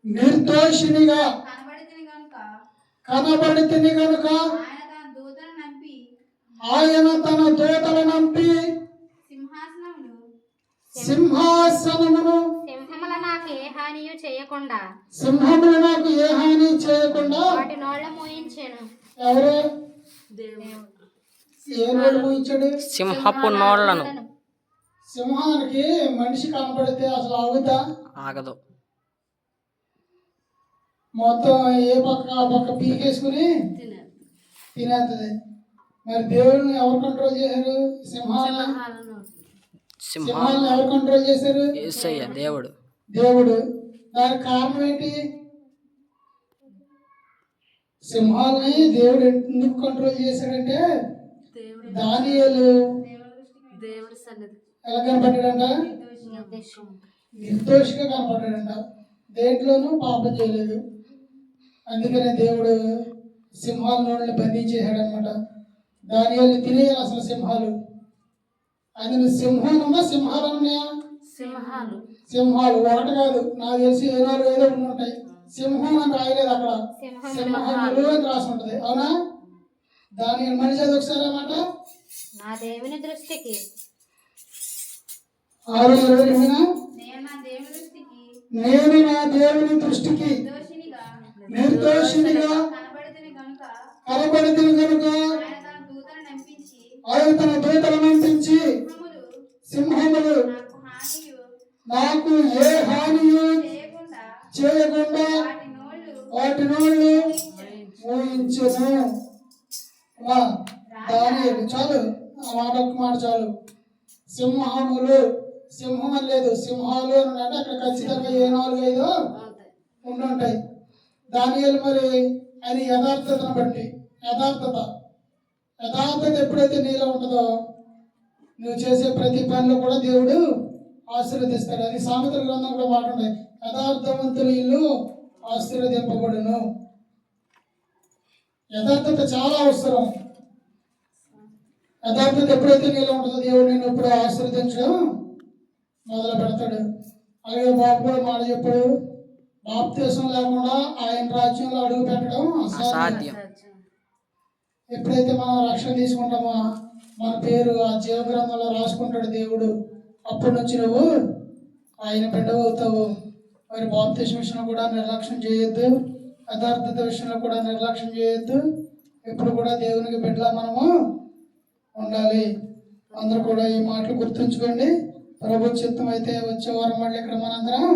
నిర్దోషినిగా కనబడితిని గనుక ఆయన తన దూతలను నంపి సింహాసనమును సింహములు నాకు ఏ హాని చేయకుండా వాటి నోళ్ళ మోయించెను. ఎవరు ఏ నోళ్ళు మోయించాడు? సింహపు నోళ్లను. సింహానికి మనిషి కనబడితే అసలు ఆగదు. మొత్తం ఏ పక్క ఆ పక్క పీకేసుకుని తినేస్తుంది. మరి దేవుడిని ఎవరు కంట్రోల్ చేశారు? సింహాలను ఎవరు కంట్రోల్ చేశారు? యేసయ్య దేవుడు. దానికి కారణం ఏంటి? సింహాలని దేవుడు ఎందుకు కంట్రోల్ చేశాడంటే దానియేలు ఎలా కనపడ్డాడంట? నిర్దోషిగా కనపడ్డాడంట. దేంట్లోనూ పాపం చేయలేదు. అందుకనే దేవుడు సింహాల నోళ్ళని బంధించేశాడనమాట. దానియేలు తినేయాలి అసలు సింహాలు. అందులో సింహాలున్నా సింహాలు ఉన్నాయా? సింహాలు ఒకటి కాదు, నాకు తెలిసి 4 ఉండి ఉంటాయి. సింహం అని రాయలేదు అక్కడ, సింహాలు అని రాసి ఉంటది. అవునా? దాని మనిషి అది ఒకసారి అన్నమాట. నా దేవుని దృష్టికి 6:20 నేను నా దేవుని దృష్టికి నిర్దోషినిగా కనబడితిని గనుక ఆయన తన దూతలను నంపించి సింహములు నాకు ఏ హానియు చేయకుండా వాటి నోళ్ళు మోయించెను. దానియేలు చాలు, ఆ మాట ఒక్క మాట చాలు. సింహములు, సింహం అని లేదు, సింహాలు అని అంటే అక్కడ ఖచ్చితంగా 4-5 ఉండుంటాయి. దానియేలు మరి ఆయన యథార్థతను బట్టి యథార్థత ఎప్పుడైతే నీలో ఉంటుందో నువ్వు చేసే ప్రతి పనిలో కూడా దేవుడు ఆశీర్వదిస్తాడు. అది సామెతల గ్రంథం కూడా మాట ఉంది, యథార్థవంతుల ఇల్లు ఆశీర్వదింపబడును. యథార్థత చాలా అవసరం. యథార్థత ఎప్పుడైతే నీలో ఉంటుందో దేవుడు నేను ఎప్పుడు ఆశీర్వదించడం మొదలు పెడతాడు. అలాగే బాబు కూడా మాట చెప్పాడు, బాప్తిసం లేకుండా ఆయన రాజ్యంలో అడుగు పెట్టడం అసాధ్యం. ఎప్పుడైతే మనం రక్షణ తీసుకుంటామో మన పేరు ఆ జీవ గ్రంథంలో రాసుకుంటాడు దేవుడు. అప్పటి నుంచి నువ్వు ఆయన బిడ్డవు అవుతావు. మరి బాప్తిసం విషయంలో కూడా నిర్లక్ష్యం చేయొద్దు, యథార్థత విషయంలో కూడా నిర్లక్ష్యం చేయొద్దు. ఎప్పుడు కూడా దేవునికి బిడ్డలా మనము ఉండాలి. అందరూ కూడా ఈ మాటలు గుర్తుంచుకోండి. ప్రభు చిత్తం అయితే వచ్చే వారం మళ్ళీ ఇక్కడ మనందరం